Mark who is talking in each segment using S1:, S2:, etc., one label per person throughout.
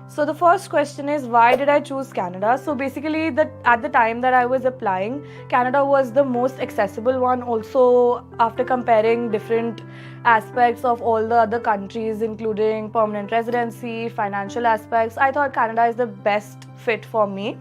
S1: So the first question is, why did I choose Canada? So basically, at the time that I was applying, Canada was the most accessible one. Also, after comparing different aspects of all the other countries, including permanent residency, financial aspects, I thought Canada is the best fit for me.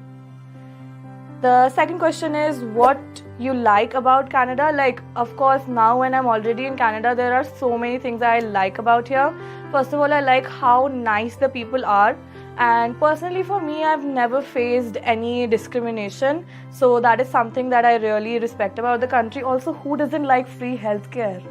S1: The second question is, what you like about Canada? Like, of course, now when I'm already in Canada, there are so many things I like about here. First of all, I like how nice the people are. And personally for me, I've never faced any discrimination. So that is something that I really respect about the country. Also, who doesn't like free healthcare?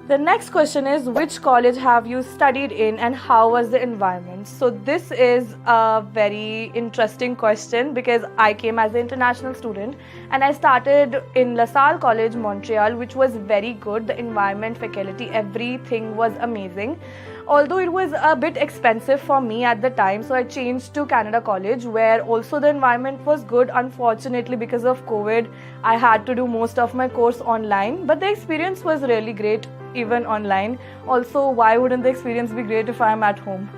S1: The next question is, which college have you studied in and how was the environment? So this is a very interesting question because I came as an international student and I started in LaSalle College, Montreal, which was very good. The environment, faculty, everything was amazing. Although it was a bit expensive for me at the time, so I changed to Canada College, where also the environment was good. Unfortunately, because of COVID, I had to do most of my course online, but the experience was really great even online. Also, why wouldn't the experience be great if I'm at home?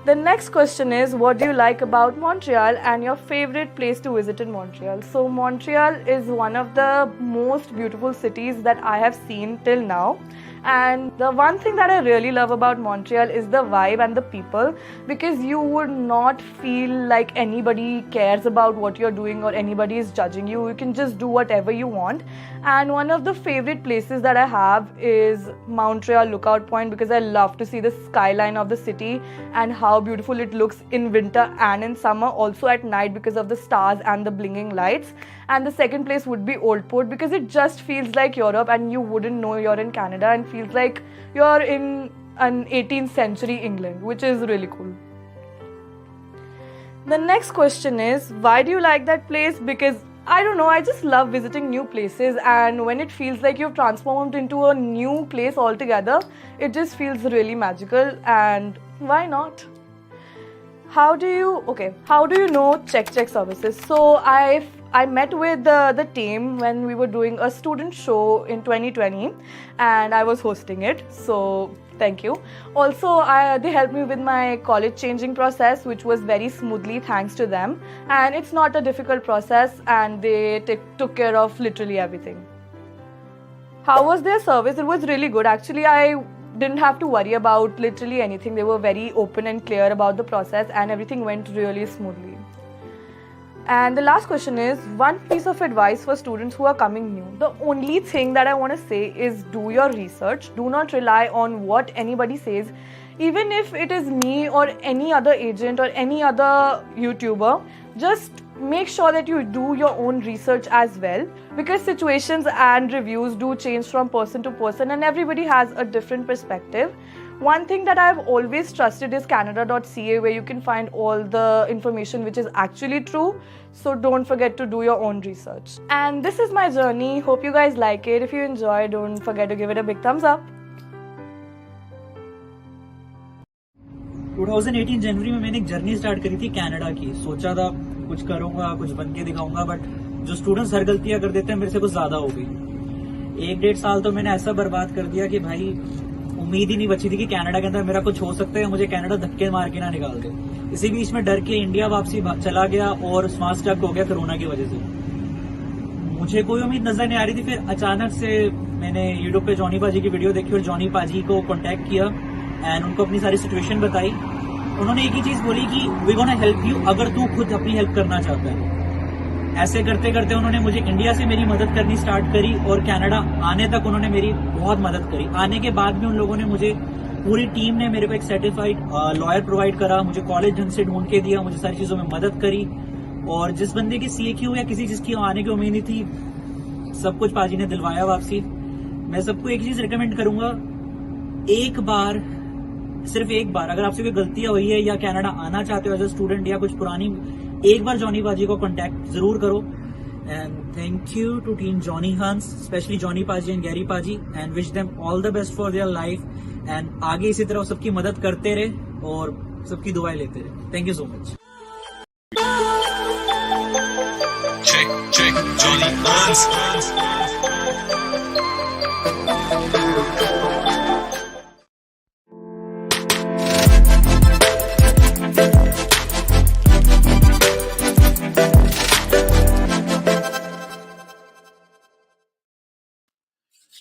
S1: The next question is, what do you like about Montreal and your favorite place to visit in Montreal? So Montreal is one of the most beautiful cities that I have seen till now. And the one thing that I really love about Montreal is the vibe and the people, because you would not feel like anybody cares about what you're doing or anybody is judging you. You can just do whatever you want. And one of the favorite places that I have is Montreal Lookout Point, because I love to see the skyline of the city and how beautiful it looks in winter and in summer, also at night because of the stars and the blinking lights. And the second place would be Old Port, because it just feels like Europe and you wouldn't know you're in Canada, and feels like you're in an 18th century England, which is really cool. The next question is, why do you like that place? Because I don't know, I just love visiting new places, and when it feels like you've transformed into a new place altogether, it just feels really magical, and why not? How do you know Check services? So I met with the team when we were doing a student show in 2020 and I was hosting it, so thank you. Also, they helped me with my college changing process, which was very smoothly thanks to them, and it's not a difficult process, and they took care of literally everything. How was their service? It was really good. Actually, I didn't have to worry about literally anything. They were very open and clear about the process and everything went really smoothly. And the last question is, one piece of advice for students who are coming new. The only thing that I want to say is, do your research. Do not rely on what anybody says. Even if it is me or any other agent or any other YouTuber, just make sure that you do your own research as well, because situations and reviews do change from person to person and everybody has a different perspective. One thing that I've always trusted is canada.ca, where you can find all the information which is actually true. So don't forget to do your own research. And this is my journey. Hope you guys like it. If you enjoy, don't forget to give it a big thumbs up.
S2: 2018 जनवरी में मैंने एक journey start करी थी Canada की. सोचा था कुछ करूंगा, कुछ बन के दिखाऊंगा, बट जो स्टूडेंट्स हर गलतियां कर देते हैं मेरे से कुछ ज्यादा हो गई. 1-1.5 साल तो मैंने ऐसा बर्बाद कर दिया कि भाई उम्मीद ही नहीं बची थी कि कनाडा के अंदर मेरा कुछ हो सकता है, मुझे कनाडा धक्के मार के ना निकाल दे. इसी बीच में डर के इंडिया वापसी चला गया और स्मार्ट स्टक हो गया कोरोना की वजह से. मुझे कोई उम्मीद नजर नहीं आ रही थी. फिर अचानक से मैंने यूट्यूब पे जॉनी पाजी की वीडियो देखी और जॉनी पाजी को कॉन्टेक्ट किया एंड उनको अपनी सारी सिचुएशन बताई. उन्होंने एक ही चीज बोली कि वी गोना हेल्प यू, अगर तू खुद अपनी हेल्प करना चाहता है. ऐसे करते करते उन्होंने मुझे इंडिया से मेरी मदद करनी स्टार्ट करी और कनाडा आने तक उन्होंने मेरी बहुत मदद करी. आने के बाद भी उन लोगों ने मुझे, पूरी टीम ने मेरे को एक सर्टिफाइड लॉयर प्रोवाइड करा, मुझे कॉलेज ढंग से ढूंढ के दिया, मुझे सारी चीजों में मदद करी. और जिस बंदे की CAQ या किसी चीज की आने की उम्मीद नहीं थी, सब कुछ पाजी ने दिलवाया वापसी. मैं सबको एक चीज रिकमेंड करूंगा, एक बार, सिर्फ एक बार, अगर आपसे कोई गलतियां हुई है या कनाडा आना चाहते हो एज अ स्टूडेंट या कुछ पुरानी, एक बार जॉनी पाजी को कांटेक्ट जरूर करो. And thank you to team Johnny Hans, specially Johnny paaji and Garry paaji, and wish them all the best for their life. And आगे इसी तरह सबकी मदद करते रहे और सबकी दुआएं लेते रहे. Thank you so much.
S3: Check, Johny Hans.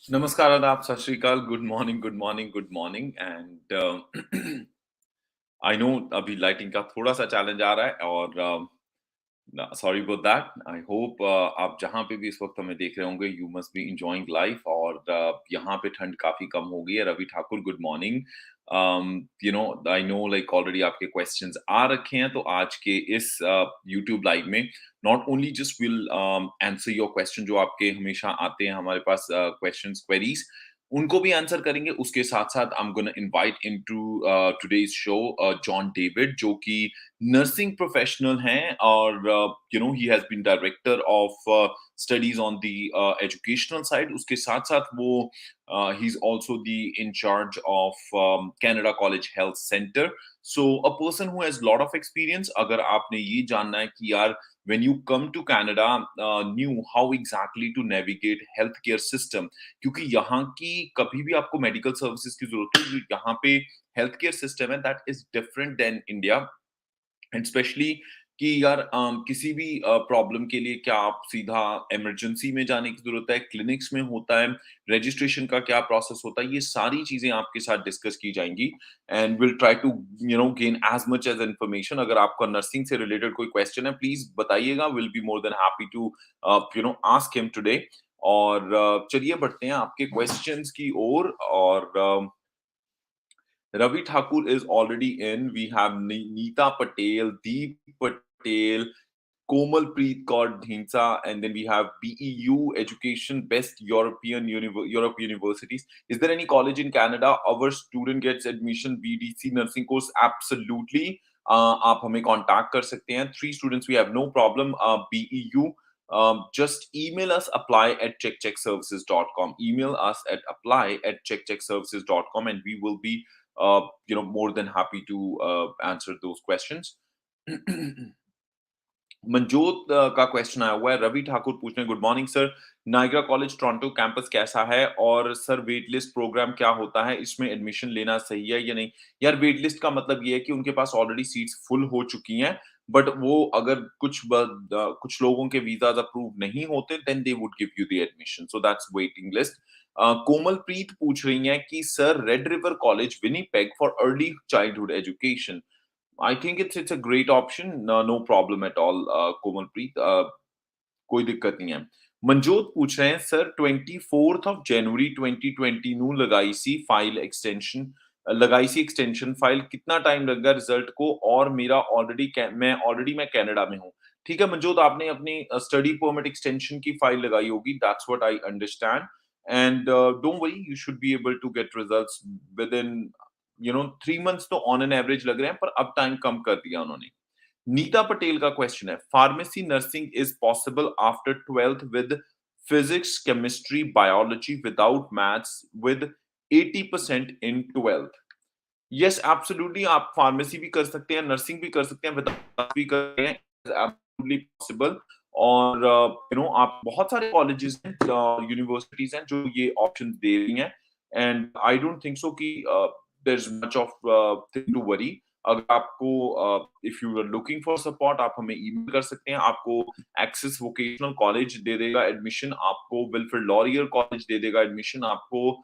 S3: नमस्कार, आदाब, सत श्री अकाल, good morning, good morning, good morning and I know अभी लाइटिंग का थोड़ा-सा चैलेंज आ रहा है और sorry about that. I hope आप जहाँ पे भी इस वक़्त हमें देख रहे होंगे, you must be enjoying life और यहाँ पे ठंड काफ़ी कम हो गई है। Ravi Thakur, good morning. You know I know like already आपके क्वेश्चंस आ रखे हैं, तो आज के इस यूट्यूब लाइव में not only just will answer your question जो आपके हमेशा आते हैं हमारे पास क्वेश्चंस, क्वेरीज, उनको भी आंसर करेंगे। उसके साथ-साथ I am gonna invite into today's show John David जो कि नर्सिंग प्रोफेशनल हैं और you know he has been director of studies on the educational side. उसके साथ-साथ वो he is also the in charge of Canada college health centre. So a person who has lot of experience. अगर आपने ये जानना है कि यार when you come to Canada, knew how exactly to navigate healthcare system, क्योंकि यहाँ की कभी भी आपको मेडिकल सर्विसेज की जरूरत हो, यहाँ पे हेल्थ केयर सिस्टम है that is different than India. And specially कि यार किसी भी प्रॉब्लम के लिए क्या आप सीधा इमरजेंसी में जाने की जरूरत है, क्लिनिक्स में होता है, रजिस्ट्रेशन का क्या प्रोसेस होता है, ये सारी चीजें आपके साथ डिस्कस की जाएंगी। And will try to you know gain as much as information. अगर आपका नर्सिंग से रिलेटेड कोई क्वेश्चन है प्लीज बताइएगा, will be more than happy to you know ask him today. और चलिए बढ़ते हैं आपके क्वेश्चंस की ओर। और Ravi Thakur is already in. We have Neeta Patel, Deep Patel, Komal Preet Kaur Dhinsa, and then we have BEU Education, Best Europe Universities. Is there any college in Canada? Our student gets admission BDC nursing course. Absolutely. आप हमें contact कर सकते हैं. 3 students, we have no problem. BEU. Just email us apply@checkcheckservices.com. Email us at apply@checkcheckservices.com and we will be you know more than happy to answer those questions. Manjot का question आया हुआ है। रवि ठाकुर पूछ रहे हैं, good morning sir, Niagara college Toronto campus कैसा है और सर वेट लिस्ट प्रोग्राम क्या होता है, इसमें एडमिशन लेना सही है या नहीं? यार वेट लिस्ट का मतलब ये है कि उनके पास ऑलरेडी सीट्स फुल हो चुकी हैं, बट वो अगर कुछ लोगों के वीजाज अप्रूव नहीं होते then they would give you the admission, so that's waiting list. Komal Preet पूछ रही हैं कि sir Red River College Winnipeg for early childhood education. I think it's a great option. No problem at all, Komalpreet. कोई दिक्कत नहीं है। मनजोत पूछ रहे हैं सर 24th of January 2020 ਨੂੰ लगाई सी फाइल एक्सटेंशन, लगाई सी एक्सटेंशन फाइल, कितना टाइम लगेगा रिजल्ट को और मेरा ऑलरेडी मैं कनाडा में हूँ। ठीक है मनजोत, आपने अपनी स्टडी परमिट एक्सटेंशन की फाइल लगाई होगी, that's what I understand. And don't worry, you should be able to get results within you know 3 months तो ऑन एन एवरेज लग रहे हैं, पर अब टाइम कम कर दिया उन्होंने। नीता पटेल का क्वेश्चन है, pharmacy nursing is possible after 12th with physics, chemistry, biology without maths with 80% in 12th? Yes absolutely, आप फार्मेसी भी कर सकते हैं, नर्सिंग भी कर सकते हैं, विदाउट भी कर सकते हैं, एब्सोल्युटली पॉसिबल। और यू नो आप बहुत सारे कॉलेजेस हैं, यूनिवर्सिटीज हैं जो ये ऑप्शन दे रही हैं। And I don't think so कि there is much of thing to worry. अगर आपको if you are looking for support, आप हमें ईमेल कर सकते हैं। आपको एक्सेस वोकेशनल कॉलेज दे देगा एडमिशन, आपको विल्फ्रेड लॉरियर कॉलेज दे देगा एडमिशन, आपको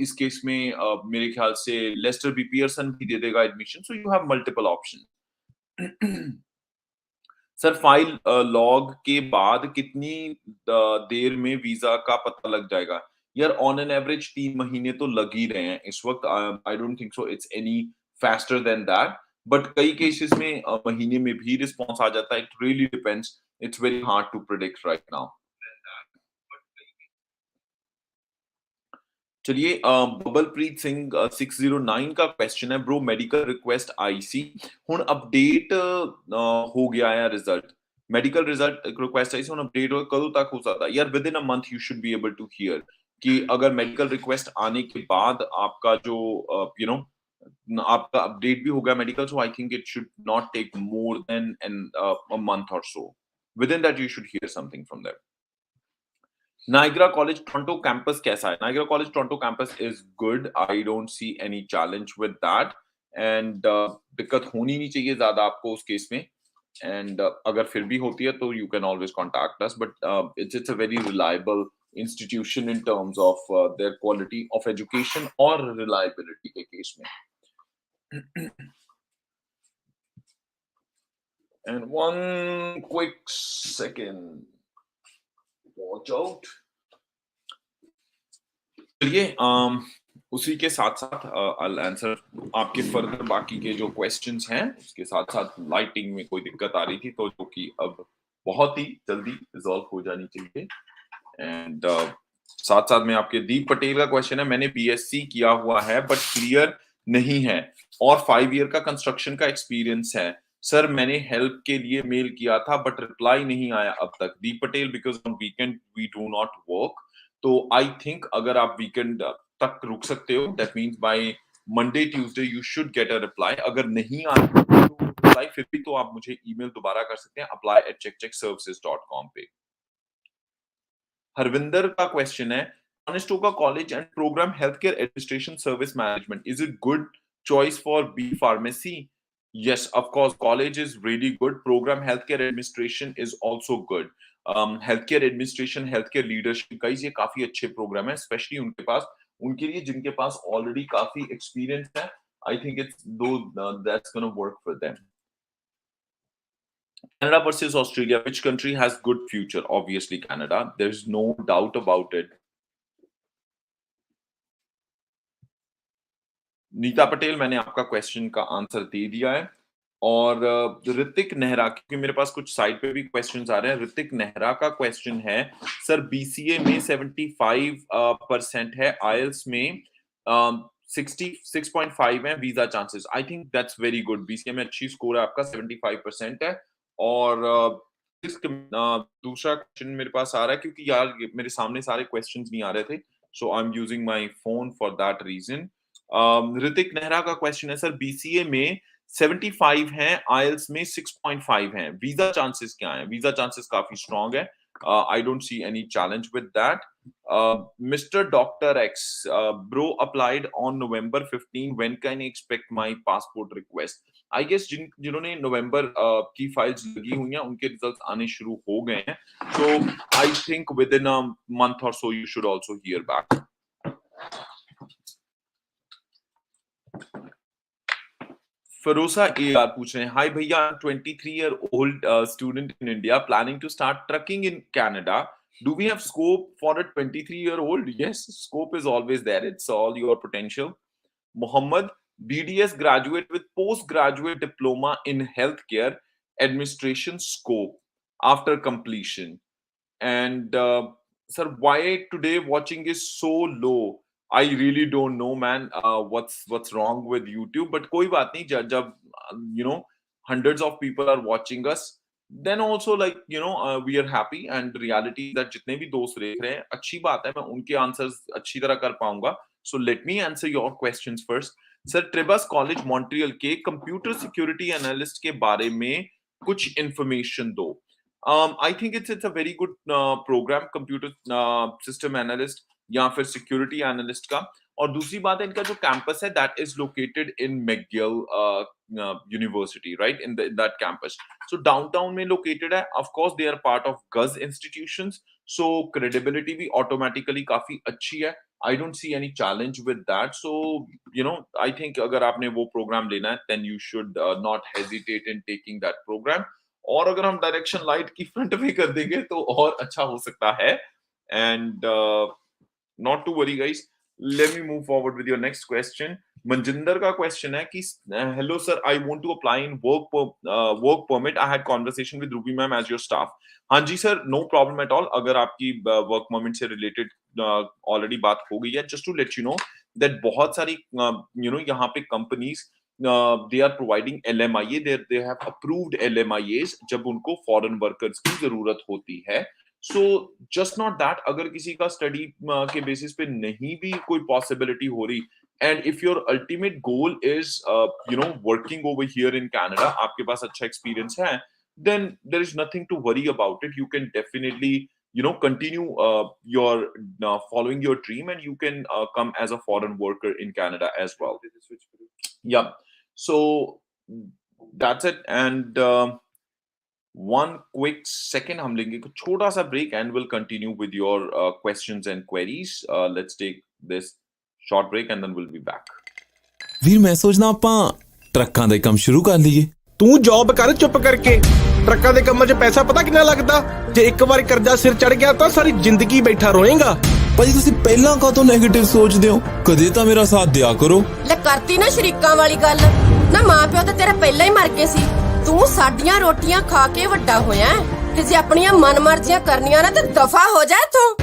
S3: इस केस में मेरे ख्याल से लेस्टर बी पियर्सन भी दे देगा admission. So you have multiple option. Sir file log के बाद कितनी देर में वीजा का पता लग जाएगा? यार ऑन एन एवरेज 3 महीने तो लग ही रहे हैं इस वक्त। I don't think so it's any faster than that, but कई केसेस में महीने में भी रिस्पॉन्स आ जाता है। It really depends, it's very hard to predict right now. चलिए बबलप्रीत सिंह 609 का क्वेश्चन है, ब्रो मेडिकल रिक्वेस्ट आई सी हुन अपडेट हो गया है रिजल्ट, मेडिकल रिजल्ट रिक्वेस्ट आई सी हुन अपडेट हो कदों तक हो सकता है? यार within a month you should be able to hear कि अगर मेडिकल रिक्वेस्ट आने के बाद आपका जो यू नो आपका अपडेट भी हो गया medical, so I think it should not take more than an a month or so, within that you should hear something from there. Niagara college Toronto campus कैसा है? Niagara college Toronto campus is good, I don't see any challenge with that. And दिक्कत होनी नहीं चाहिए ज्यादा आपको उस case में। एंड अगर फिर भी होती है तो you can always contact us, but it's a very reliable institution in terms of their quality of education or reliability के case में. And one quick second. Watch out. चलिए उसी के साथ साथ I'll answer आपके फर्दर बाकी के जो क्वेश्चंस हैं उसके साथ साथ लाइटिंग में कोई दिक्कत आ रही थी तो जो कि अब बहुत ही जल्दी रिजॉल्व हो जानी चाहिए. एंड साथ साथ में आपके दीप पटेल का क्वेश्चन है, मैंने बीएससी किया हुआ है बट क्लियर नहीं है और 5 ईयर का कंस्ट्रक्शन का एक्सपीरियंस है सर, मैंने हेल्प के लिए मेल किया था बट रिप्लाई नहीं आया अब तक. Deep Patel, because on weekend we do not work, तो आई थिंक अगर आप वीकेंड तक रुक सकते हो, that means by Monday Tuesday you should get a reply. अगर नहीं आया तो रिप्लाई फिर भी तो आप मुझे ईमेल दोबारा कर सकते हैं apply@checkcheckservices.com पे. हरविंदर का क्वेश्चन है, Conestoga College and Program Healthcare Administration Service Management, is it good choice for B Pharmacy? Yes, of course, college is really good. Program Healthcare Administration is also good. Healthcare Administration, Healthcare Leadership, guys, ये काफी अच्छे programme है, specially उनके लिए जिनके पास already काफी experience है. I think that's gonna work for them. Canada versus Australia, which country has good future? Obviously Canada, there's no doubt about it. Neeta Patel, मैंने आपका क्वेश्चन का आंसर दे दिया है. और ऋतिक नेहरा, क्योंकि मेरे पास कुछ साइड पे भी क्वेश्चंस आ रहे हैं. ऋतिक नेहरा का क्वेश्चन है, सर बीसीए में 75% है, आईएलटीएस में 66.5 है, visa chances. I think that's very good. BCA में अच्छी स्कोर है आपका, 75% है. और दूसरा क्वेश्चन मेरे पास आ रहा है, क्योंकि यार मेरे सामने सारे क्वेश्चंस नहीं आ रहे थे, so I am using my phone for that reason. Hrithik Nehra का क्वेश्चन है, सर बीसीए में 75 हैं, आईएलटीएस में 6.5 हैं, वीजा चांसेस क्या हैं? वीजा चांसेस काफी स्ट्रांग है. I don't see any challenge with that. Mr. Dr. X, bro applied on November 15. When can I expect my passport request? I guess जिन्होंने नवंबर की फाइल्स लगी हुई हैं उनके रिजल्ट्स आने शुरू हो गए हैं. So I think within a month or so you should also hear back. Ferosa AR पूछ रहे हैं, हाय भैया, 23-year-old student in India planning to start trucking in Canada. Do we have scope for a 23-year-old? Yes, scope is always there. It's all your potential. Muhammad, BDS graduate with postgraduate diploma in healthcare administration scope after completion. And sir, why today watching is so low? I really don't know, man. What's wrong with YouTube? But कोई बात नहीं, जब hundreds of people are watching us, then also we are happy. And reality that जितने भी दोस्त देख रहे हैं, अच्छी बात है, मैं उनके आंसर्स अच्छी तरह कर पाऊंगा. So let me answer your questions first. Sir, Trebas College Montreal के कंप्यूटर सिक्योरिटी एनालिस्ट के बारे में कुछ इंफॉर्मेशन दो. I think it's a very good program, computer system analyst या फिर सिक्योरिटी एनालिस्ट का. और दूसरी बात है, इनका जो कैंपस है that is located in McGill university, right, in that campus. So downtown में लोकेटेड है. Of course they are part of गज इंस्टीट्यूशंस, सो क्रेडिबिलिटी भी ऑटोमेटिकली काफी अच्छी है. I don't see any challenge with that. So I think अगर आपने वो प्रोग्राम लेना है then you should not hesitate in taking that programme. और अगर हम डायरेक्शन लाइट की फ्रंट में कर देंगे तो और अच्छा हो सकता है. And not to worry, guys. Let me move forward with your next question. Manjinder का question है कि hello sir, I want to apply in work permit. I had conversation with Ruby ma'am as your staff. हाँ जी sir, no problem at all. अगर आपकी work permit से related already बात हो गई है, just to let you know that बहुत सारी यहाँ पे companies they are providing LMIA. They have approved LMIAs जब उनको foreign workers की जरूरत होती है. So just not that, अगर किसी का स्टडी के बेसिस पे नहीं भी कोई पॉसिबिलिटी हो रही, and if your ultimate goal is working over here in Canada, आपके पास अच्छा एक्सपीरियंस है, then there is nothing to worry about it. You can definitely continue your following your dream, and you can come as a foreign worker in Canada as well. Yeah, so that's it. And one quick second, हम लेंगे एक छोटा सा break and we'll continue with your questions and queries. Let's take this short break and then we'll be back.
S4: ਵੀਰ ਮੈਂ ਸੋਚਦਾ ਆਪਾਂ ਟਰੱਕਾਂ ਦਾ ਕੰਮ ਸ਼ੁਰੂ ਕਰ ਲਈਏ।
S5: ਤੂੰ ਜੌਬ ਕਰ ਚੁੱਪ ਕਰਕੇ। ਟਰੱਕਾਂ ਦੇ ਕੰਮਾਂ 'ਚ ਪੈਸਾ ਪਤਾ ਕਿੰਨਾ ਲੱਗਦਾ? ਜੇ ਇੱਕ ਵਾਰ ਕਰਜ਼ਾ ਸਿਰ ਚੜ ਗਿਆ ਤਾਂ ਸਾਰੀ ਜ਼ਿੰਦਗੀ ਬੈਠਾ ਰੋਏਂਗਾ।
S4: ਭਾਜੀ ਤੁਸੀਂ ਪਹਿਲਾਂ ਕਾਹਤੋਂ ਨੈਗੇਟਿਵ ਸੋਚਦੇ ਹੋ? ਕਦੇ ਤਾਂ ਮੇਰਾ ਸਾਥ ਦਿਆ ਕਰੋ।
S6: ਲੈ ਕਰਤੀ ਨਾ ਸ਼ਰੀਕਾਂ ਵਾਲੀ ਗੱਲ। ਨਾ ਮਾਂ ਪਿਓ ਤਾਂ ਤੇਰਾ ਪਹਿਲਾਂ ਹੀ ਮਰ ਗਏ ਸੀ। ਤੂੰ ਸਾਡੀਆਂ ਰੋਟੀਆਂ ਖਾ ਕੇ ਵੱਡਾ ਹੋਇਆ ਤੇ ਜੇ ਆਪਣੀਆਂ ਮਨਮਰਜ਼ੀਆਂ ਕਰਨੀਆਂ ਨਾ ਤੇ ਦਫਾ ਹੋ ਜਾ ਇੱਥੋਂ।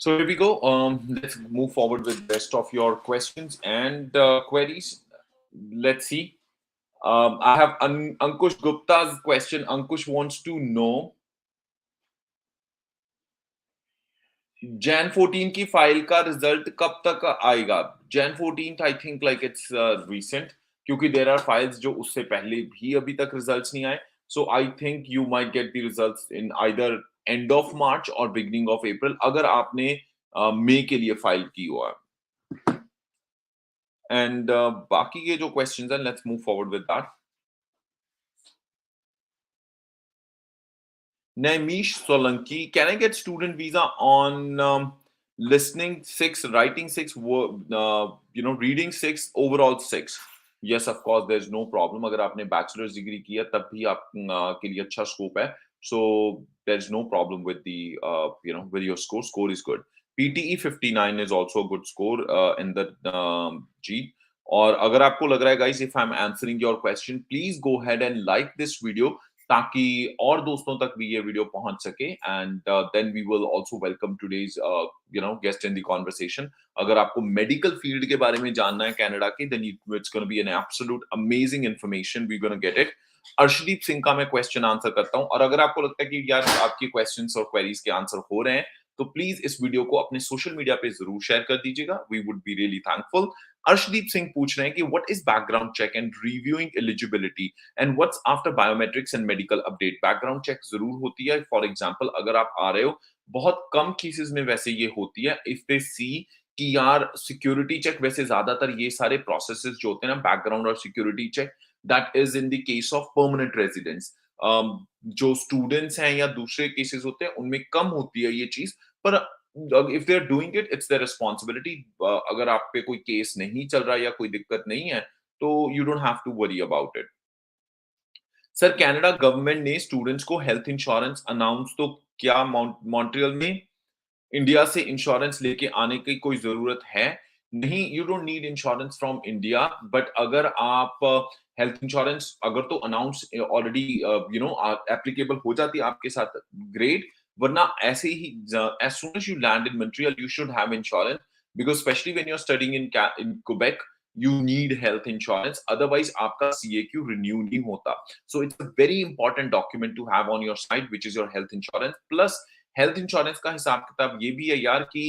S3: So here we go. Let's move forward with the rest of your questions and queries. Let's see. I have Ankush Gupta's question. Ankush wants to know Jan 14 की फाइल का रिजल्ट कब तक आएगा? Jan 14th I think like it's recent क्योंकि there are files जो उससे पहले भी अभी तक results नहीं आए. So I think you might get the results in either end of March or beginning of April अगर आपने मई के लिए फाइल की हुआ है. And बाकी के जो questions हैं, let's move forward with that. Naimish Solanki, can I get student visa on listening 6, writing 6, reading 6, overall 6? Yes, of course, there's no problem. अगर आपने bachelor's degree किया तब भी आप के लिए अच्छा scope है. So there's no problem with the with your score. Score is good. PTE 59 is also a good score in the G. और अगर आपको लग रहा है guys, if I'm answering your question, please go ahead and like this video ताकि और दोस्तों तक भी ये वीडियो पहुंच सके and then we will also welcome today's guest in the conversation. अगर आपको मेडिकल फील्ड के बारे में जानना है कनाडा की then it's going to be an absolute amazing information. We're going to get it. Arshdeep Singh का मैं क्वेश्चन आंसर करता हूं और अगर आपको लगता है कि यार आपके क्वेश्चंस और क्वेरीज के आंसर हो रहे हैं तो प्लीज इस वीडियो को अपने सोशल मीडिया पे जरूर शेयर कर दीजिएगा. We would be really thankful. Arshdeep Singh पूछ रहे हैं कि what is background check and reviewing eligibility and what's after biometrics and medical update. Background check जरूर होती है. फॉर एग्जांपल अगर आप आ रहे हो, बहुत कम केसेस में वैसे ये होती है इफ दे सी कि यार सिक्योरिटी चेक, वैसे ज्यादातर ये सारे प्रोसेसेस जो होते हैं ना बैकग्राउंड और security check, that is in the case of permanent residence. जो स्टूडेंट्स हैं या दूसरे केसेस होते हैं उनमें कम होती है ये चीज, पर if they're doing it, it's their responsibility. अगर आप पे कोई केस नहीं चल रहा या कोई दिक्कत नहीं है तो you don't have to worry about it. Sir Canada government ने स्टूडेंट्स को हेल्थ इंश्योरेंस अनाउंस तो क्या मॉन्ट्रियल में इंडिया से इंश्योरेंस लेके आने की कोई जरूरत है? नहीं, you don't need insurance from India, but अगर आप हेल्थ इंश्योरेंस अगर तो अनाउंस ऑलरेडी एप्लीकेबल हो जाती है आपके साथ, ग्रेट. वरना ऐसे ही as soon as you land in Montreal you should have insurance because especially when you're studying in Quebec you need health insurance, otherwise आपका CAQ renew नहीं होता. So it's a very important document to have on your side which is your health insurance. Plus health insurance का हिसाब किताब ये भी है यार कि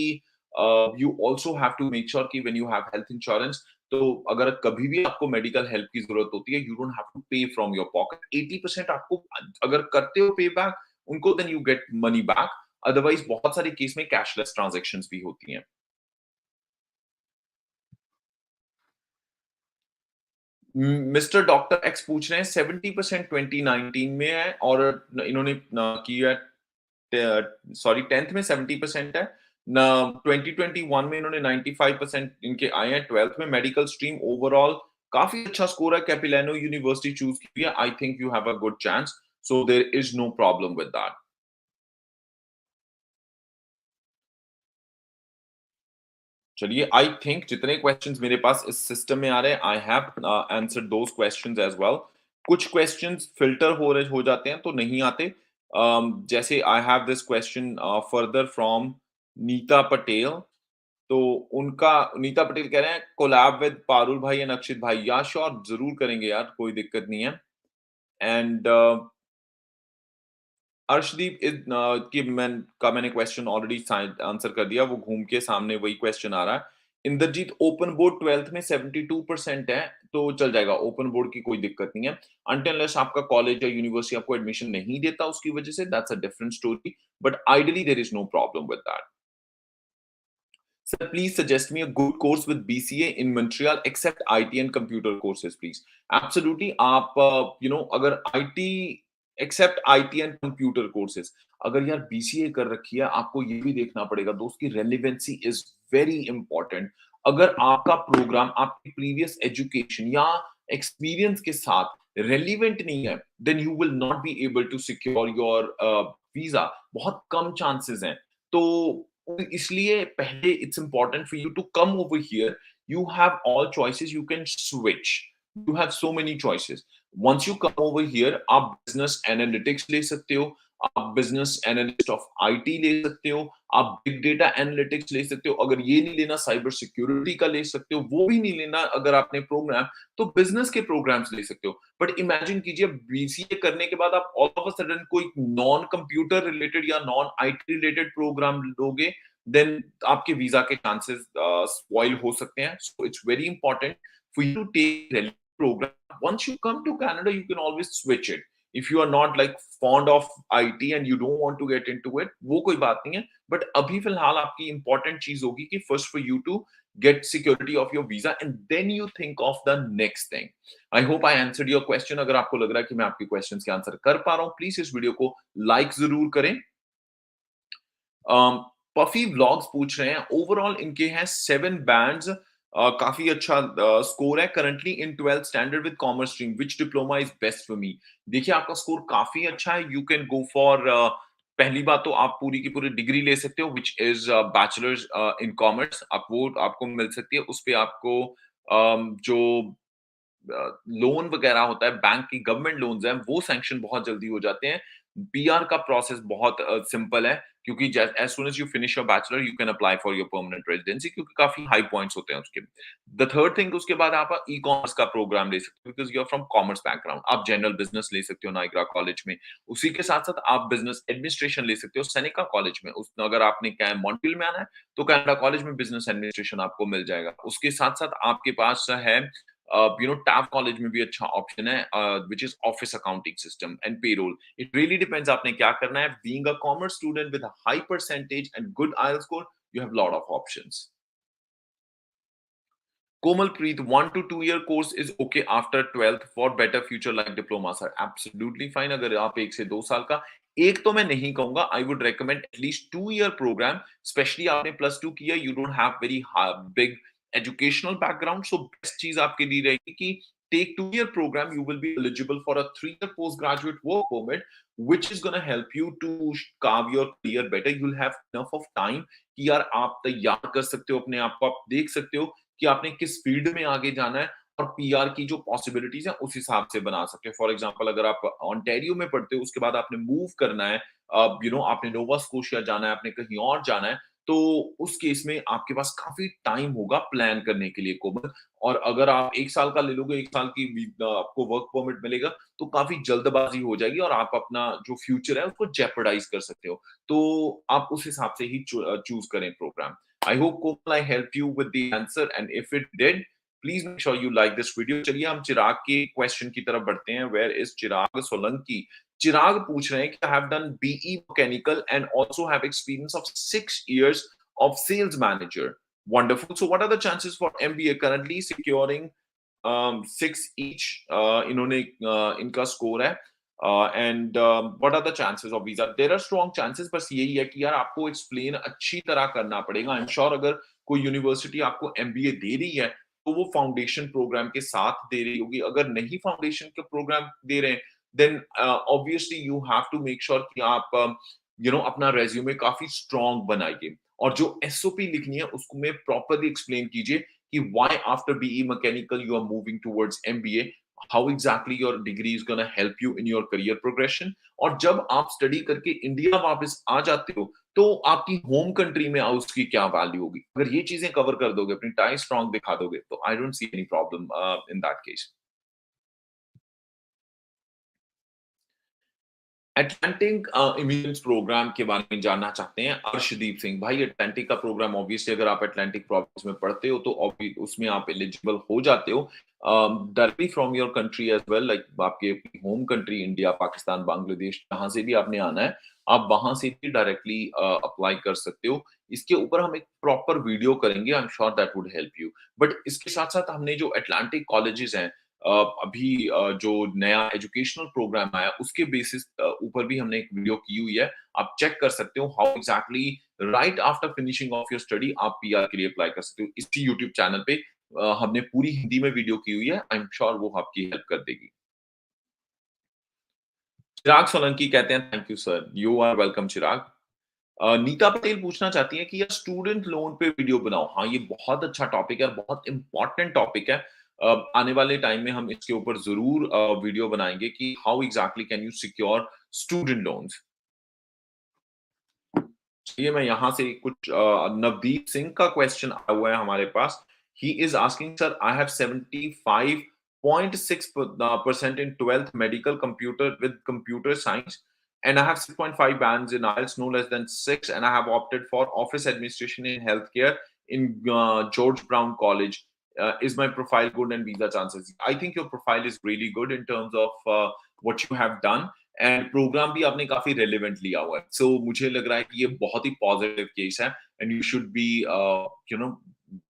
S3: you also have to make sure कि when you have health insurance तो अगर कभी भी आपको मेडिकल हेल्प की जरूरत होती है you don't have to pay from your pocket. 80% आपको अगर करते हो पे बैक उनको then you get money back, otherwise बहुत सारे केस में कैशलेस ट्रांजैक्शंस भी होती हैं. मिस्टर डॉक्टर एक्स पूछ रहे हैं 70% 2019 में है और इन्होंने किया 10th में 70% है ना, 2021 में इन्होंने 95% इनके आए हैं. 12th में मेडिकल स्ट्रीम ओवरऑल काफी अच्छा स्कोर है. कैपिलानो यूनिवर्सिटी चूज की है. I think you have a good chance, so there is no problem with that. चलिए, आई थिंक जितने क्वेश्चंस मेरे पास इस सिस्टम में आ रहे हैं I have answered those questions as well. कुछ क्वेश्चंस फिल्टर हो जाते हैं तो नहीं आते. जैसे I have this question further from Neeta Patel. तो उनका, नीता पटेल कह रहे हैं कोलैब विद पारुल भाई एंड अक्षित भाई. या श्योर, जरूर करेंगे यार, कोई दिक्कत नहीं है. एंड अर्शदीप मैंने क्वेश्चन ऑलरेडी आंसर कर दिया. वो घूम के सामने वही क्वेश्चन आ रहा है इंद्रजीत ओपन बोर्ड 12th में 72% है, तो चल जाएगा, ओपन बोर्ड की कोई दिक्कत नहीं है। अनटिल अनलेस आपका कॉलेज या यूनिवर्सिटी आपको एडमिशन नहीं देता उसकी वजह से, that's a different story, but ideally there is no problem with that. Sir, please suggest me a good course with BCA in Montreal except IT and computer courses, please. Absolutely, आप अगर IT except IT and computer courses, अगर यार BCA कर रखी है, आपको ये भी देखना पड़ेगा दोस्त की relevancy is very important. अगर आपका प्रोग्राम आपकी प्रीवियस एजुकेशन या एक्सपीरियंस के साथ रेलिवेंट नहीं है, then you will not be able to secure your visa. बहुत कम चांसेस हैं। तो इसलिए पहले it's important for you to come over here, you have all choices, you can switch, you have so many choices. Once you come over here, आप business analytics ले सकते हो, आप बिजनेस एनालिस्ट ऑफ आईटी ले सकते हो, आप big data analytics ले सकते हो, अगर ये नहीं लेना साइबर सिक्योरिटी का ले सकते हो, वो भी नहीं लेना अगर आपने प्रोग्राम, तो बिजनेस के प्रोग्राम्स ले सकते हो। बट इमेजिन कीजिए बीसीए करने के बाद आप ऑल ऑफ अ सडन कोई नॉन कंप्यूटर रिलेटेड या नॉन आईटी रिलेटेड प्रोग्राम लोगे, देन आपके वीजा के चांसेस स्पॉइल हो सकते हैं। So it's very important for you to take program. Once you come to Canada, you can always switch it. If you are not like fond of IT and you don't want to get into it, वो कोई बात नहीं है। But अभी फिलहाल आपकी important चीज होगी कि first for you to get security of your visa and then you think of the next thing. I hope I answered your question. अगर आपको लग रहा है कि मैं आपके questions के आंसर कर पा रहा हूँ, प्लीज इस वीडियो को लाइक जरूर करें। पफी व्लॉग्स पूछ रहे हैं, ओवरऑल इनके हैं 7 बैंड्स, काफी अच्छा स्कोर है currently in 12th standard with commerce stream, which diploma is best for me. देखिए आपका स्कोर काफी अच्छा है, यू कैन गो फॉर, पहली बात तो आप पूरी की पूरी डिग्री ले सकते हो which is bachelors in commerce, आप वो आपको मिल सकती है। उस पे आपको जो लोन वगैरह होता है, बैंक की गवर्नमेंट लोन्स हैं, वो सैंक्शन बहुत जल्दी हो जाते हैं। पीआर का प्रोसेस बहुत सिंपल है, क्योंकि as soon as you finish your bachelor you can apply for your permanent residency, क्योंकि काफी हाई पॉइंट्स होते हैं उसके। द थर्ड थिंग, उसके बाद आप ई कॉमर्स का प्रोग्राम ले सकते हो, because you are from commerce background. आप जनरल बिजनेस ले सकते हो नाइग्रा कॉलेज में, उसी के साथ साथ आप बिजनेस एडमिनिस्ट्रेशन ले सकते हो सेनेका कॉलेज में। उस अगर आपने क्या मॉन्ट्रियल में आना है तो कनाडा कॉलेज में बिजनेस एडमिनिस्ट्रेशन आपको मिल जाएगा। उसके साथ साथ आपके पास है टैब कॉलेज में भी अच्छा ऑप्शन है, which is office accounting system and payroll. It really depends आपने क्या करना है। Being a commerce student with a high percentage and good IELTS score, you have lot of options. Komalpreet, 1 to 2 year course is okay after 12th for better future like diploma, sir. Absolutely fine. अगर आप 1 से 2 साल का, एक तो मैं नहीं कहूंगा, I would recommend at least 2-year program, especially आपने +2 किया, you don't have very big educational background, so best चीज आपके लिए रहेगी कि take 2-year program, you will be eligible for a 3-year postgraduate work permit, which is going to help you to carve your career better. You'll have enough of time कि यार आप तैयार कर सकते हो अपने आप को, आप देख सकते हो कि आपने किस फील्ड में आगे जाना है, और पीआर की जो पॉसिबिलिटीज है उस हिसाब से बना सकते हो। फॉर एग्जांपल, अगर आप ऑन्टेरियो में पढ़ते हो, उसके बाद आपने मूव करना है, आपने नोवा स्कोशिया जाना है, आपने कहीं और जाना है, तो उस केस में आपके पास काफी टाइम होगा प्लान करने के लिए कोमल। और अगर आप 1 साल का ले लोगे, 1 साल की आपको वर्क परमिट मिलेगा, तो काफी जल्दबाजी हो जाएगी और आप अपना जो फ्यूचर है उसको जेपरडाइज कर सकते हो। तो आप उस हिसाब से ही चूज करें programme. I hope Komal I helped you with the answer, and if it did, please make sure you like this video. चलिए हम चिराग के क्वेश्चन की तरफ बढ़ते हैं। Where is चिराग सोलंकी? चिराग पूछ रहे हैं कि I have done BE mechanical and also have experience of 6 years of sales manager. Wonderful. So what are the chances for MBA? Currently securing 6 each. इन्होंने इनका स्कोर है। And what are the chances of visa? There are strong chances, बस यही है कि यार आपको explain अच्छी तरह करना पड़ेगा। आई एम श्योर अगर कोई यूनिवर्सिटी आपको एमबीए दे रही है तो वो फाउंडेशन प्रोग्राम के साथ दे रही होगी। अगर नहीं फाउंडेशन के प्रोग्राम दे रहे हैं, then obviously you have to make sure कि आप अपना रेज्यूमे काफी स्ट्रॉन्ग बनाइए, और जो एसओपी लिखनी है उसको में प्रॉपरली एक्सप्लेन कीजिए कि why after BE mechanical you are moving towards MBA, how exactly your degree is going to help you in your career progression। और जब आप स्टडी करके इंडिया वापस आ जाते हो तो आपकी होम कंट्री में उसकी क्या वैल्यू होगी। अगर ये चीजें कवर कर दोगे, अपनी टाई स्ट्रॉन्ग दिखा दोगे, तो I don't see any problem in that case. Atlantic immigrants programme के बारे में जानना चाहते हैं अर्शदीप सिंह भाई। अटलांटिक का प्रोग्राम ऑब्वियसली अगर आप अटलांटिक प्रोविंस में पढ़ते हो तो उसमें आप एलिजिबल हो जाते हो directly from your country as well, like आपके home country India, Pakistan, Bangladesh, जहां से भी आपने आना है आप वहां से भी डायरेक्टली अप्लाई कर सकते हो। इसके ऊपर हम एक प्रॉपर वीडियो करेंगे, I am sure that would help you. But इसके साथ साथ हमने जो अटलांटिक कॉलेजेस हैं अभी जो नया एजुकेशनल प्रोग्राम आया उसके बेसिस ऊपर भी हमने एक वीडियो की हुई है, आप चेक कर सकते हो how exactly right after finishing of your study आप पीआर के लिए अप्लाई कर सकते हो। इसी यूट्यूब चैनल पे हमने पूरी हिंदी में वीडियो की हुई है, आई एम श्योर वो आपकी हेल्प कर देगी। चिराग सोलंकी कहते हैं thank you sir, you are welcome Chirag. Neeta Patel पूछना चाहती है कि यार स्टूडेंट लोन पे वीडियो बनाओ। हाँ, ये बहुत अच्छा टॉपिक है, बहुत इंपॉर्टेंट टॉपिक है। आने वाले टाइम में हम इसके ऊपर जरूर वीडियो बनाएंगे कि how exactly can you secure student loans. ये मैं यहाँ से कुछ नवदीप सिंह का क्वेश्चन आया हुआ है हमारे पास। He is asking sir I have 75.6% in 12th medical computer with computer science and I have 6.5 bands in IELTS, no less than 6, and I have opted for office administration in healthcare in George Brown College. Is my profile good and visa chances? I think your profile is really good in terms of what you have done. And programme भी आपने काफी relevant लिया हुआ है, सो मुझे लग रहा है कि ये बहुत ही पॉजिटिव केस है and you should be you know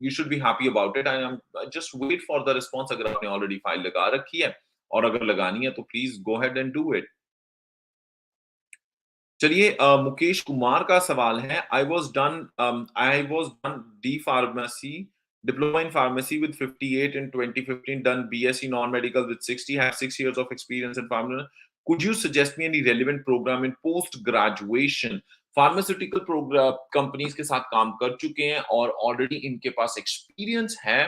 S3: you should be happy about it. I am just wait for the response अगर आपने ऑलरेडी फाइल लगा रखी है, और अगर लगानी है तो please go ahead and do it. चलिए मुकेश कुमार का सवाल है, I was done D pharmacy diploma in pharmacy with 58 in 2015, done BSc non-medical with 60, have 6 years of experience in pharmacy. Could you suggest me any relevant program in post graduation? Pharmaceutical program companies के साथ काम कर चुके हैं और already इनके पास experience है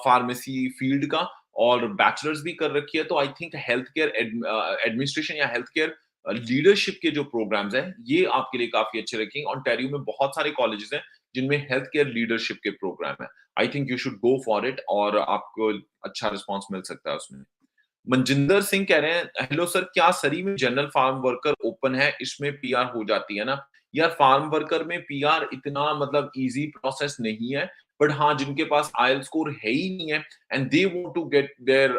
S3: pharmacy field का और बैचलर्स भी कर रखी है, तो I think health care administration या हेल्थ केयर लीडरशिप के जो प्रोग्राम्स हैं ये आपके लिए काफी अच्छे रखेंगे। ऑन्टेरियो में बहुत सारे कॉलेजेस हैं जिनमें हेल्थ केयर लीडरशिप के प्रोग्राम है, I think you should go for it और आपको अच्छा रिस्पॉन्स मिल सकता है उसमें। मनजिंदर सिंह कह रहे हैं हेलो सर, क्या सरी में जनरल फार्म वर्कर ओपन है, इसमें पीआर हो जाती है ना? यार फार्म वर्कर में पीआर इतना मतलब इजी प्रोसेस नहीं है, बट हाँ जिनके पास आईएल स्कोर है ही नहीं है and they want to get their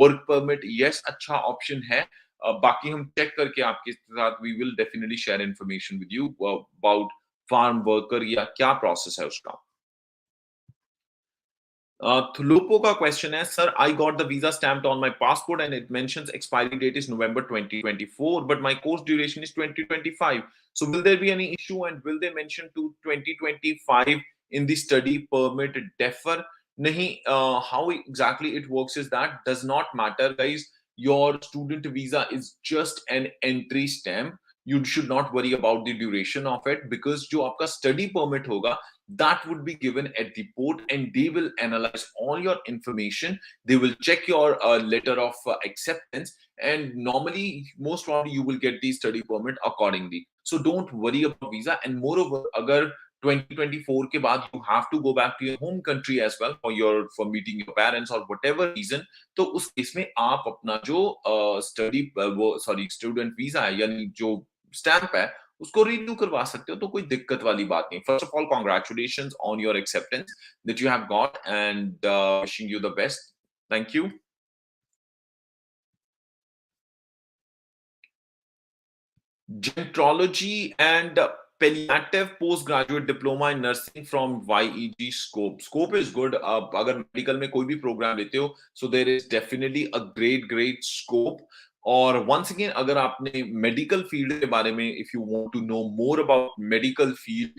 S3: work permit, yes अच्छा ऑप्शन है। बाकी हम चेक करके आपके साथ we will definitely share information with you about farm worker या क्या प्रोसेस है उसका। थुलोपो का क्वेश्चन है sir I got the visa stamped on my passport and it mentions expiry date is November 2024 but my course duration is 2025, so will there be any issue and will they mention to 2025 in the study permit defer? नहीं, how exactly it works is that does not matter guys, your student visa is just an entry stamp, you should not worry about the duration of it because जो आपका study permit होगा that would be given at the port and they will analyze all your information, they will check your letter of acceptance and normally most probably you will get the study permit accordingly, so don't worry about visa and moreover अगर 2024 के बाद you have to go back to your home country as well for meeting your parents or whatever reason, तो उस case में आप अपना जो student visa है यानी जो स्टैंप है उसको रिन्यू करवा सकते हो, तो कोई दिक्कत वाली बात नहीं। First of all congratulations on your acceptance that you have got and wishing you the best, thank you. Gentrology and palliative postgraduate diploma in nursing from YEG scope. Scope is good. अगर medical में कोई भी programme लेते हो, so there is definitely a great scope. और once again अगर आपने medical field के बारे में if you want to know more about medical field,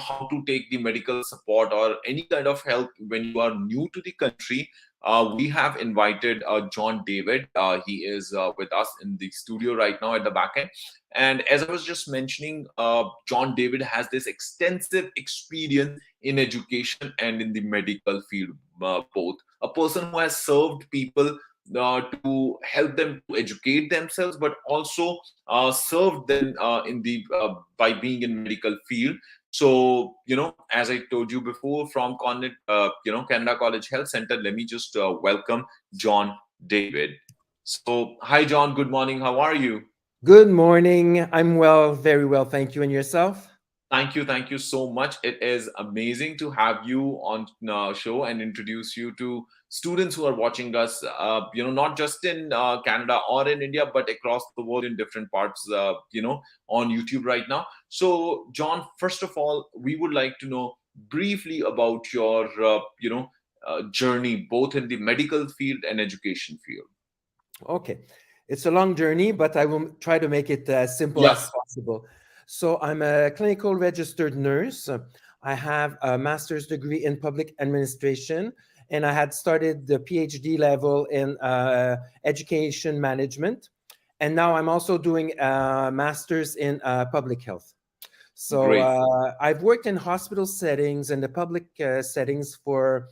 S3: how to take the medical support or any kind of help when you are new to the country, we have invited John David. He is with us in the studio right now at the back end. And as I was just mentioning, John David has this extensive experience in education and in the medical field, both. A person who has served people to help them to educate themselves, but also served them in the by being in medical field. So, as I told you before, from Canada College Health Center, let me just welcome John David. So, hi, John. Good morning. How are you?
S7: Good morning. I'm well, very well. Thank you. And yourself?
S3: Thank you. Thank you so much. It is amazing to have you on our show and introduce you to students who are watching us, not just in Canada or in India, but across the world in different parts, on YouTube right now. So, John, first of all, we would like to know briefly about your, journey both in the medical field and education field.
S7: Okay. It's a long journey, but I will try to make it as simple
S3: Yeah.
S7: as possible. So, I'm a clinical registered nurse. I have a master's degree in public administration, and I had started the PhD level in education management. And now I'm also doing a master's in public health. So,
S3: Great.
S7: I've worked in hospital settings and the public settings for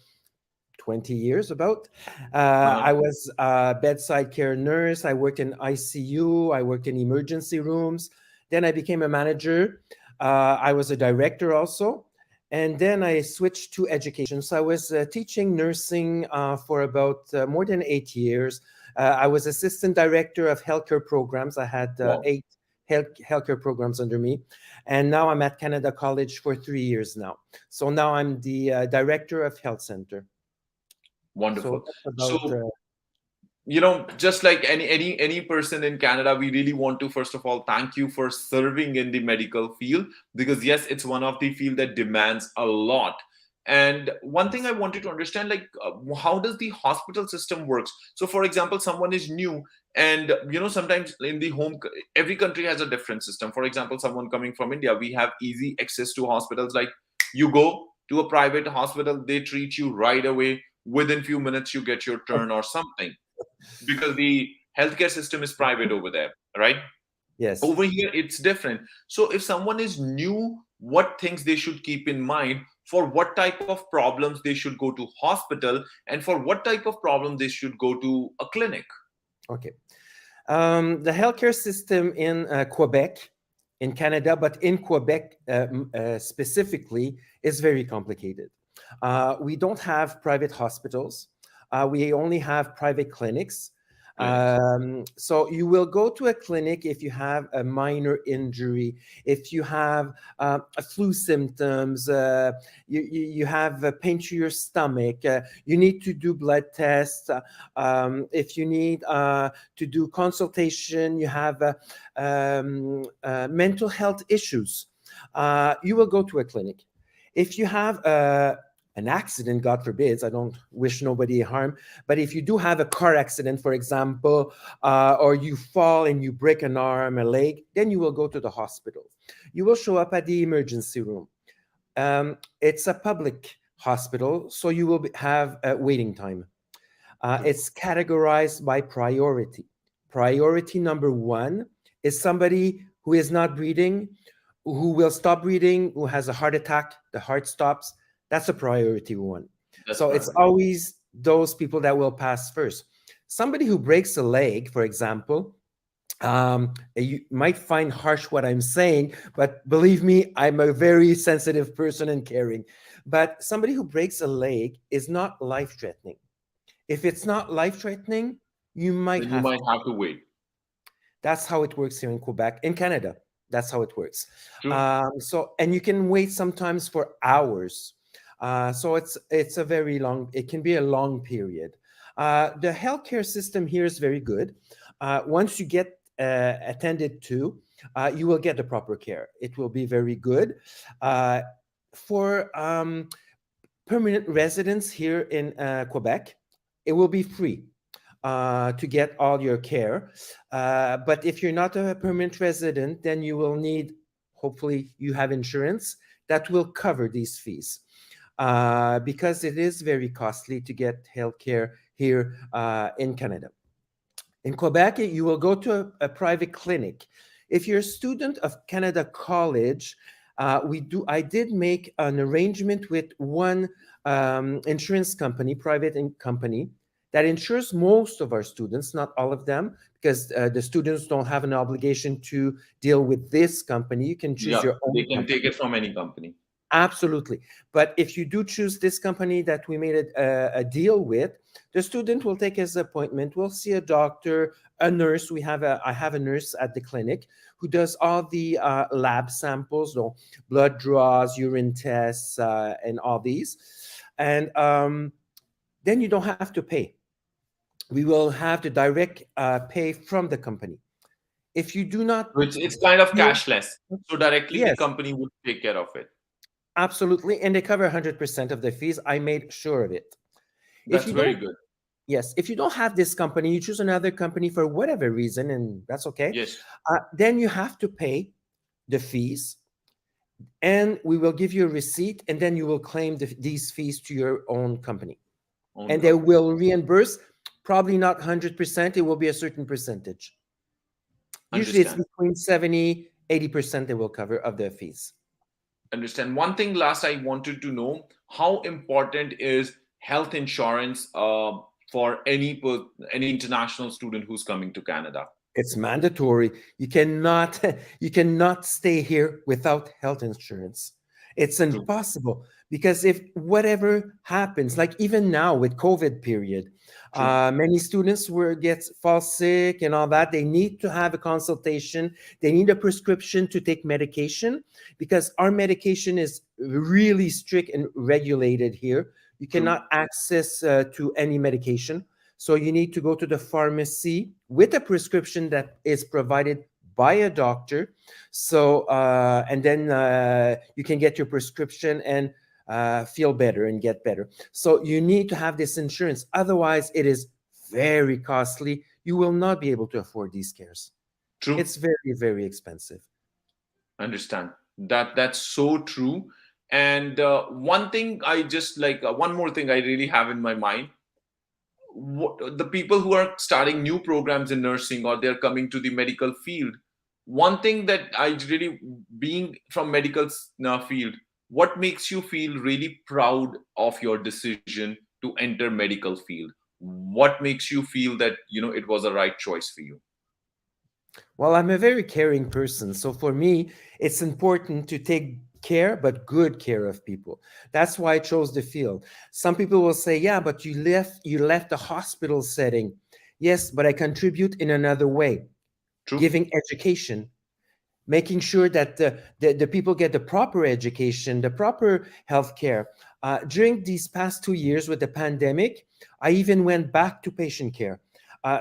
S7: 20 years about. I was a bedside care nurse. I worked in ICU. I worked in emergency rooms. Then I became a manager. I was a director also. And then I switched to education. So I was teaching nursing for about more than 8 years. I was assistant director of healthcare programs. I had
S3: Wow.
S7: 8 healthcare programs under me. And now I'm at Canada College for 3 years now. So now I'm the director of health center.
S3: Wonderful.
S7: So that's about,
S3: So, just like any person in Canada, we really want to first of all thank you for serving in the medical field, because yes, it's one of the field that demands a lot. And one thing I wanted to understand, like, how does the hospital system works? So, for example, someone is new, and sometimes in the home, every country has a different system. For example, someone coming from India, we have easy access to hospitals. Like, you go to a private hospital, they treat you right away. Within few minutes, you get your turn or something, because the healthcare system is private over there, right?
S7: yes.
S3: Over here, it's different. So, if someone is new, what things they should keep in mind, for what type of problems they should go to hospital, and for what type of problem they should go to a clinic?
S7: Okay. The healthcare system in Quebec, in Canada, but in Quebec specifically, is very complicated. We don't have private hospitals. We only have private clinics. So you will go to a clinic if you have a minor injury, if you have flu symptoms, you have a pain to your stomach, you need to do blood tests, if you need to do consultation, you have mental health issues, you will go to a clinic. If you have an accident, God forbids, I don't wish nobody harm, but if you do have a car accident, for example, or you fall and you break an arm, a leg, then you will go to the hospital. You will show up at the emergency room. It's a public hospital, so you will have a waiting time. It's categorized by priority. Priority number 1 is somebody who is not breathing, who will stop breathing, who has a heart attack, the heart stops. That's a priority 1. So it's always those people that will pass first. Somebody who breaks a leg, for example, you might find harsh what I'm saying, but believe me, I'm a very sensitive person and caring. But somebody who breaks a leg is not life-threatening. If it's not life-threatening, you might
S3: Then you might have to wait.
S7: That's how it works here in Quebec, in Canada. That's how it works.
S3: True.
S7: And you can wait sometimes for hours. So it's a very long, it can be a long period. The healthcare system here is very good. Once you get attended to, you will get the proper care. It will be very good. For permanent residents here in Quebec, it will be free to get all your care. But if you're not a permanent resident, then you will need, hopefully you have insurance that will cover these fees. Because it is very costly to get healthcare here in Canada. In Quebec, you will go to a private clinic. If you're a student of Canada College, I did make an arrangement with one insurance company, private company, that insures most of our students, not all of them, because the students don't have an obligation to deal with this company. You can choose your own
S3: They can
S7: company.
S3: take it from any company.
S7: Absolutely. But if you do choose this company that we made a deal with, the student will take his appointment. We'll see a doctor, a nurse. I have a nurse at the clinic who does all the lab samples, so blood draws, urine tests, and all these. And then you don't have to pay. We will have the direct pay from the company. If you do not,
S3: So it's kind of
S7: feel-
S3: cashless. So directly the
S7: Yes.
S3: company would take care of it.
S7: Absolutely, and they cover 100% of the fees. I made sure of it.
S3: That's
S7: you
S3: very
S7: don't-
S3: good.
S7: Yes, if you don't have this company, you choose another company for whatever reason, and that's okay.
S3: Yes.
S7: Then you have to pay the fees, and we will give you a receipt, and then you will claim these fees to your own company.
S3: Own
S7: And they
S3: company.
S7: will reimburse, probably not 100%, it will be a certain percentage. Usually it's
S3: Understand.
S7: between 70, 80% they will cover of the fees.
S3: Understand. One thing last I wanted to know, how important is health insurance for any international student who's coming to Canada?
S7: It's mandatory. You cannot you cannot stay here without health insurance. It's impossible because if whatever happens, like even now with COVID period, many students fall sick and all that. They need to have a consultation. They need a prescription to take medication because our medication is really strict and regulated here. You cannot access to any medication. So you need to go to the pharmacy with a prescription that is provided by a doctor. So, and then you can get your prescription and feel better and get better. So you need to have this insurance. Otherwise, it is very costly. You will not be able to afford these cares.
S3: True.
S7: It's very, very expensive.
S3: Understand. That's so true. And one thing I just like, one more thing I really have in my mind. The people who are starting new programs in nursing or they're coming to the medical field, one thing that I really, being from medical field, what makes you feel really proud of your decision to enter medical field? What makes you feel that it was a right choice for you?
S7: Well, I'm a very caring person. So for me, it's important to take care, but good care of people. That's why I chose the field. Some people will say, yeah, but you left the hospital setting. Yes, but I contribute in another way.
S3: True.
S7: Giving education, making sure that the people get the proper education, the proper health care. During these past 2 years with the pandemic, I even went back to patient care.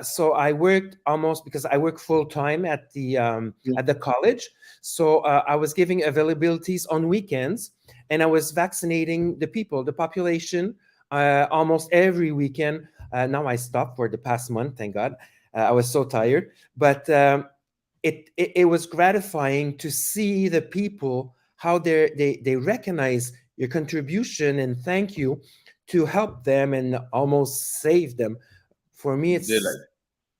S7: So I worked almost, because I work full time at the college. So I was giving availabilities on weekends, and I was vaccinating the people, the population, almost every weekend. Now I stopped for the past month, thank God. I was so tired, but it was gratifying to see the people, how they recognize your contribution and thank you to help them and almost save them. For me,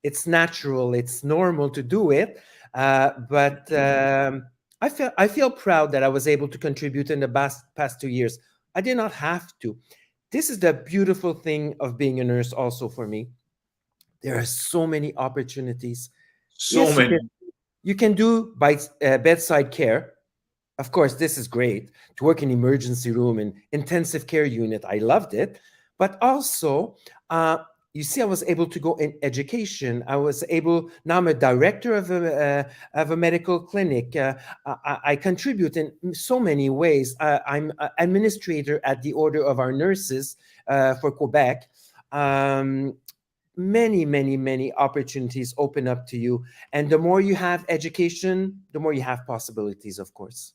S7: it's natural, it's normal to do it, but I feel proud that I was able to contribute in the past 2 years. I did not have to. This is the beautiful thing of being a nurse also for me. There are so many opportunities.
S3: So many.
S7: You can do bedside care. Of course, this is great to work in emergency room and intensive care unit. I loved it. But also, you see, I was able to go in education. Now I'm a director of a medical clinic. I contribute in so many ways. I'm administrator at the Order of our Nurses for Quebec. Many opportunities open up to you. And the more you have education, the more you have possibilities, of course.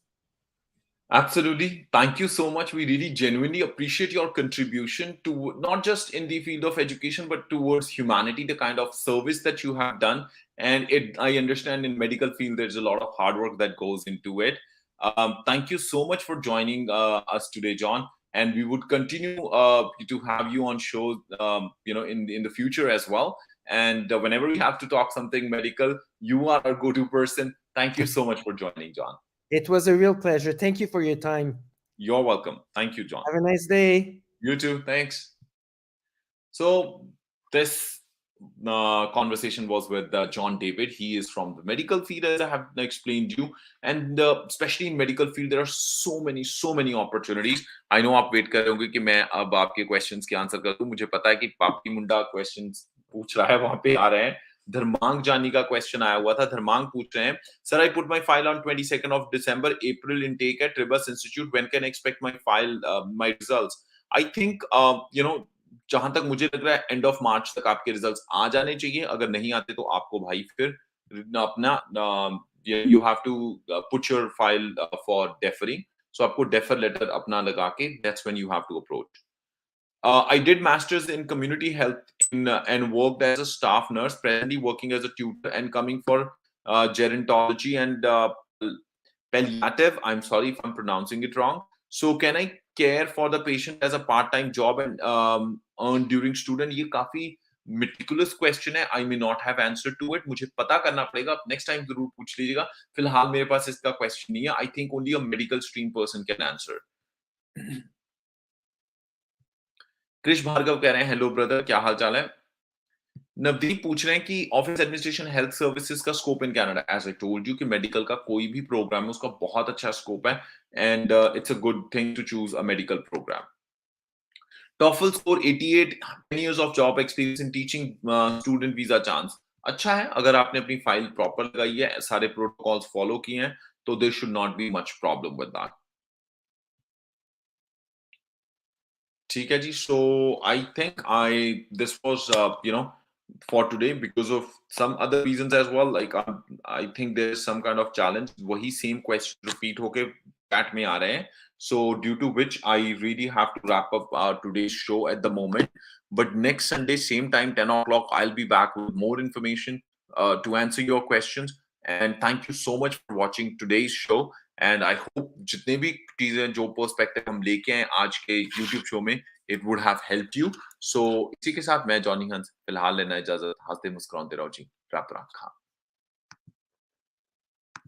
S3: Absolutely. Thank you so much. We really genuinely appreciate your contribution to not just in the field of education, but towards humanity, the kind of service that you have done. And I understand in medical field, there's a lot of hard work that goes into it. Thank you so much for joining us today, John. And we would continue to have you on shows, in the future as well. And whenever we have to talk something medical, you are our go-to person. Thank you so much for joining, John.
S7: It was a real pleasure. Thank you for your time.
S3: You're welcome. Thank you, John.
S7: Have a nice day.
S3: You too. Thanks. So this conversation was with John David. He is from the medical field, as I have explained you, and especially in medical field, there are so many opportunities. I know आप wait कर रहे होंगे कि मैं अब आपके questions के answer कर दूं. मुझे पता है कि पापी मुंडा questions पूछ रहा है, वहां पे आ रहे हैं. धर्मांग जानी का question आया हुआ था. धर्मांग पूछ रहे हैं, Sir, I put my file on 22nd of December, April intake at Tribus Institute. When can I expect my file, my results? I think, जहां तक मुझे लग रहा है एंड ऑफ मार्च तक आपके रिजल्ट्स आ जाने चाहिए. अगर नहीं आते तो आपको भाई फिर अपना you have to put your file for deferring. So आपको डेफर लेटर अपना लगा के that's when you have to approach. I did masters in community health and worked as a staff nurse, presently working as a tutor and coming for gerontology and palliative. I'm sorry if I'm pronouncing it wrong. So can I care for the patient as a part-time job and earn during student? ये काफी meticulous question है. I may not have answer to it. मुझे पता करना पड़ेगा. Next time जरूर पूछ लीजिएगा. फिलहाल मेरे पास इसका question नहीं है. I think only a medical stream person can answer. कृष भार्गव कह रहे हैं हेलो ब्रदर, क्या हाल चाल है. नवदीप पूछ रहे हैं कि ऑफिस एडमिनिस्ट्रेशन हेल्थ सर्विसेज का scope in Canada. As I told you कि मेडिकल का कोई भी प्रोग्राम है उसका बहुत अच्छा स्कोप है and it's a good thing to choose a medical program. TOEFL score 88, 10 years of job experience in teaching, student visa chance. अच्छा है, अगर आपने अपनी फाइल प्रॉपर लगाई है, सारे प्रोटोकॉल्स फॉलो किए हैं, तो there should not be much problem with that. ठीक है जी. So I think this was for today because of some other reasons as well. Like I think there is some kind of challenge. वही same question repeat होके chat में आ रहे हैं. So due to which I really have to wrap up today's show at the moment. But next Sunday, same time, 10 o'clock, I'll be back with more information to answer your questions. And thank you so much for watching today's show. And I hope जितने भी चीजें जो perspective हम लेके आए आज के YouTube show में, it would have helped you. So इसी के साथ मैं जॉनी हंस फिलहाल लेना इजाजत. हंसते मुस्कुराते रहो जी. रात रात खा.